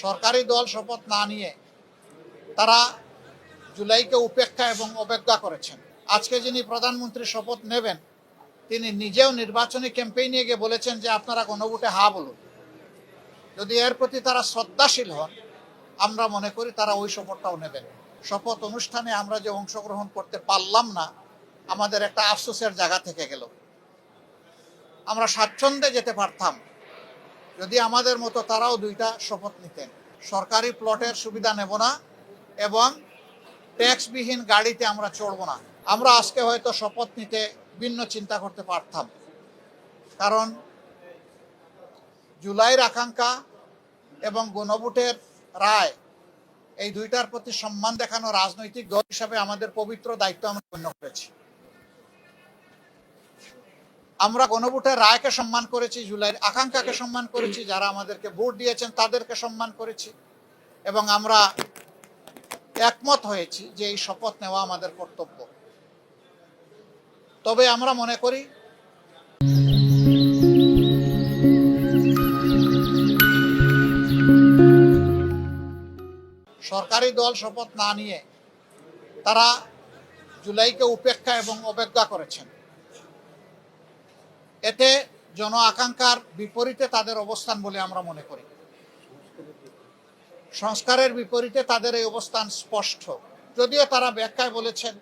সরকারি দল শপথ না নিয়ে তারা জুলাইকে উপেক্ষা এবং অবজ্ঞা করেছেন। আজকে যিনি প্রধানমন্ত্রী শপথ নেবেন তিনি নিজেও নির্বাচনী ক্যাম্পেইনে গিয়ে বলেছেন যে আপনারা গণভোটে হা বলুন। যদি এর প্রতি তারা শ্রদ্ধাশীল হন, আমরা মনে করি তারা ওই শপথটাও নেবেন। শপথ অনুষ্ঠানে আমরা যে অংশগ্রহণ করতে পারলাম না, আমাদের একটা আফসোসের জায়গা থেকে গেল। আমরা স্বাচ্ছন্দ্যে যেতে পারতাম যদি আমাদের মতো তারাও দুইটা শপথ নিতেন। সরকারি প্লটের সুবিধা নেব না এবং ট্যাক্সবিহীন গাড়িতে আমরা চড়ব না। আমরা আজকে হয়তো শপথ নিতে ভিন্ন চিন্তা করতে পারতাম, কারণ জুলাইয়ের আকাঙ্ক্ষা এবং গণভোটের রায় এই দুইটার প্রতি সম্মান দেখানো রাজনৈতিক দল হিসাবে আমাদের পবিত্র দায়িত্ব আমরা গণ্য করেছি। আমরা গণভোটের রায়কে সম্মান করেছি, জুলাইয়ের আকাঙ্ক্ষাকে সম্মান করেছি, যারা আমাদেরকে ভোট দিয়েছেন তাদেরকে সম্মান করেছি এবং আমরা একমত হয়েছি যে এই শপথ নেওয়া আমাদের কর্তব্য। তবে আমরা মনে করি সরকারি দল শপথ না নিয়ে তারা জুলাইকে উপেক্ষা এবং অবজ্ঞা করেছেন। এতে জন আকাঙ্ক্ষার বিপরীতে তাদের অবস্থান বলে আমরা মনে করি। সংস্কারের বিপরীতে তাদের এই অবস্থান স্পষ্ট। যদিও তারা ব্যাখ্যায় বলেছেন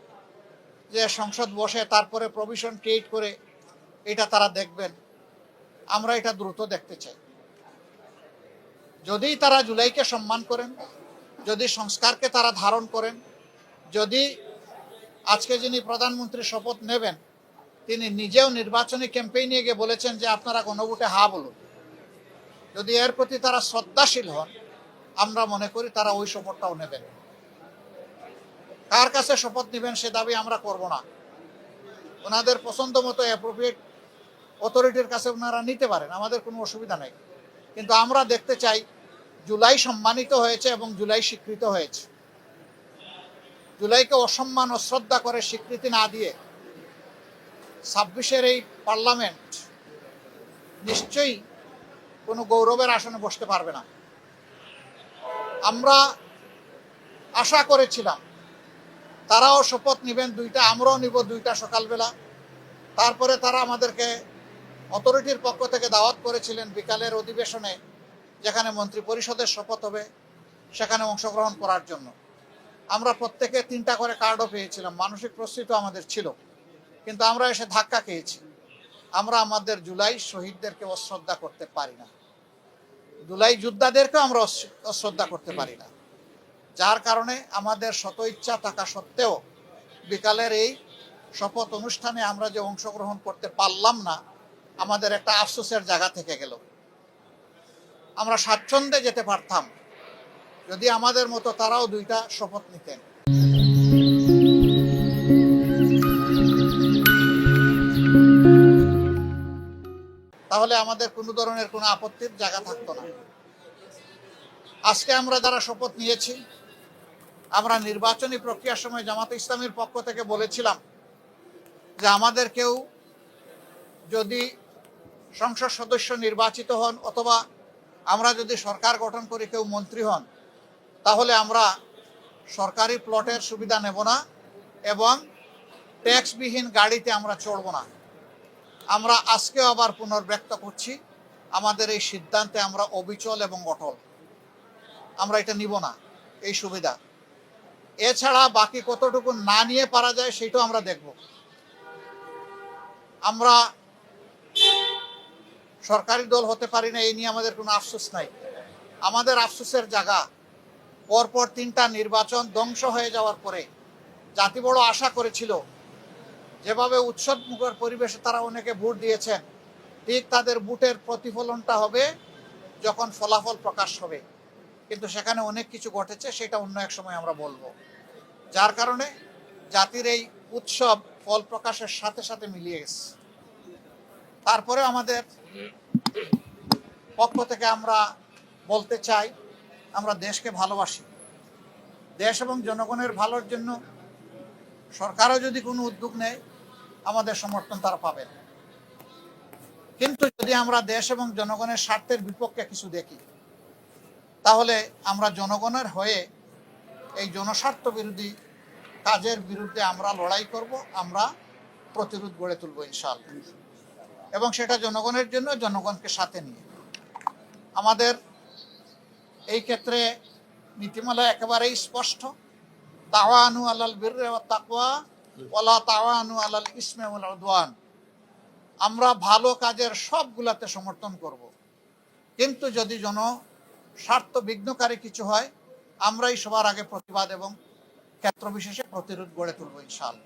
যে সংসদ বসে তারপরে প্রভিশন ক্রিয়েট করে এটা তারা দেখবেন, আমরা এটা দ্রুত দেখতে চাই। যদি তারা জুলাইকে সম্মান করেন, যদি সংস্কারকে তারা ধারণ করেন, যদি আজকে যিনি প্রধানমন্ত্রী শপথ নেবেন তিনি নিজেও নির্বাচনী ক্যাম্পেইনে গিয়ে বলেছেন যে আপনারা গণভোটে হা বলুন, যদি এর প্রতি তারা শ্রদ্ধাশীল হন, আমরা মনে করি তারা ওই শপথটাও নেবেন। কার কাছে শপথ নেবেন সে দাবি আমরা করব না। ওনাদের পছন্দ মতো অ্যাপ্রোপ্রিয়েট অথরিটির কাছে ওনারা নিতে পারেন, আমাদের কোনো অসুবিধা নেই। কিন্তু আমরা দেখতে চাই জুলাই সম্মানিত হয়েছে এবং জুলাই স্বীকৃত হয়েছে। জুলাইকে অসম্মান অশ্রদ্ধা করে স্বীকৃতি না দিয়ে 26-এর এই পার্লামেন্ট নিশ্চয়ই কোনো গৌরবের আসনে বসতে পারবে না। আমরা আশা করেছিলাম তারাও শপথ নেবেন দুইটা, আমরাও নিব দুইটা সকালবেলা। তারপরে তারা আমাদেরকে অথরিটির পক্ষ থেকে দাওয়াত করেছিলেন বিকালের অধিবেশনে, যেখানে মন্ত্রী পরিষদের শপথ হবে, সেখানে অংশগ্রহণ করার জন্য। আমরা প্রত্যেকে 3টা করে কার্ডও পেয়েছিলাম, মানসিক প্রস্তুতি আমাদের ছিল, কিন্তু আমরা এসে ধাক্কা খেয়েছি। আমরা আমাদের জুলাই শহীদদেরকে অশ্রদ্ধা করতে পারি না, জুলাই যোদ্ধাদেরকেও আমরা অশ্রদ্ধা করতে পারি না, যার কারণে আমাদের শত ইচ্ছা থাকা সত্ত্বেও বিকালের এই শপথ অনুষ্ঠানে আমরা যে অংশগ্রহণ করতে পারলাম না, আমাদের একটা আফসোসের জায়গা থেকে গেল। আমরা স্বাচ্ছন্দ্যে যেতে পারতাম যদি আমাদের মতো তারাও দুইটা শপথ নিতেন। তাহলে আমাদের কোনো ধরনের কোনো আপত্তির জায়গা থাকতো না। আজকে আমরা যারা শপথ নিয়েছি, আমরা নির্বাচনী প্রক্রিয়ার সময় জামাতে ইসলামীর পক্ষ থেকে বলেছিলাম যে আমাদের কেউ যদি সংসদ সদস্য নির্বাচিত হন অথবা আমরা যদি সরকার গঠন করি কেউ মন্ত্রী হন, তাহলে আমরা সরকারি প্লটের সুবিধা নেব না এবং ট্যাক্সবিহীন গাড়িতে আমরা চড়ব না। আমরা আজকেও আবার পুনর্ব্যক্ত করছি, আমাদের এই সিদ্ধান্তে আমরা অবিচল এবং অটল। আমরা এটা নিব না এই সুবিধা। এছাড়া বাকি কতটুকু না নিয়ে পারা যায় সেটাও আমরা দেখব। আমরা সরকারি দল হতে পারি না, এই নিয়ে আমাদের কোনো আফসোস নাই। আমাদের আফসোসের জায়গা পরপর 3টা নির্বাচন ধ্বংস হয়ে যাওয়ার পরে জাতি বড় আশা করেছিল, যেভাবে উৎসবমুখর পরিবেশে তারা অনেকে ভোট দিয়েছেন, ঠিক তাদের ভোটের প্রতিফলনটা হবে যখন ফলাফল প্রকাশ হবে। কিন্তু সেখানে অনেক কিছু ঘটেছে, সেটা অন্য এক সময় আমরা বলবো। যার কারণে জাতির এই উৎসব ফল প্রকাশের সাথে সাথে মিলিয়ে গেছে। তারপরে আমাদের পক্ষ থেকে আমরা বলতে চাই, আমরা দেশকে ভালোবাসি। দেশ এবং জনগণের ভালোর জন্য সরকারও যদি কোনো উদ্যোগ নেয়, আমাদের সমর্থন তারা পাবেন। কিন্তু যদি আমরা দেশ এবং জনগণের স্বার্থের বিপক্ষে কিছু দেখি, তাহলে আমরা জনগণের হয়ে এই জনস্বার্থ বিরোধী কাজের বিরুদ্ধে আমরা লড়াই করব, আমরা প্রতিরোধ গড়ে তুলব ইনশাআল্লাহ, এবং সেটা জনগণের জন্য, জনগণকে সাথে নিয়ে। আমাদের এই ক্ষেত্রে নীতিমালা একেবারেই স্পষ্ট, তাওয়ানু আলাল বিররি ওয়াত তাকওয়া ওয়ালা তাওয়ানু আলাল ইসমি ওয়াল উদওয়ান। আমরা ভালো কাজের সবগুলাতে সমর্থন করব, কিন্তু যদি স্বার্থ বিঘ্নকারী কিছু হয়, আমরাই সবার আগে প্রতিবাদ এবং ক্ষেত্র বিশেষে প্রতিরোধ গড়ে তুলব ইনশাআল্লাহ।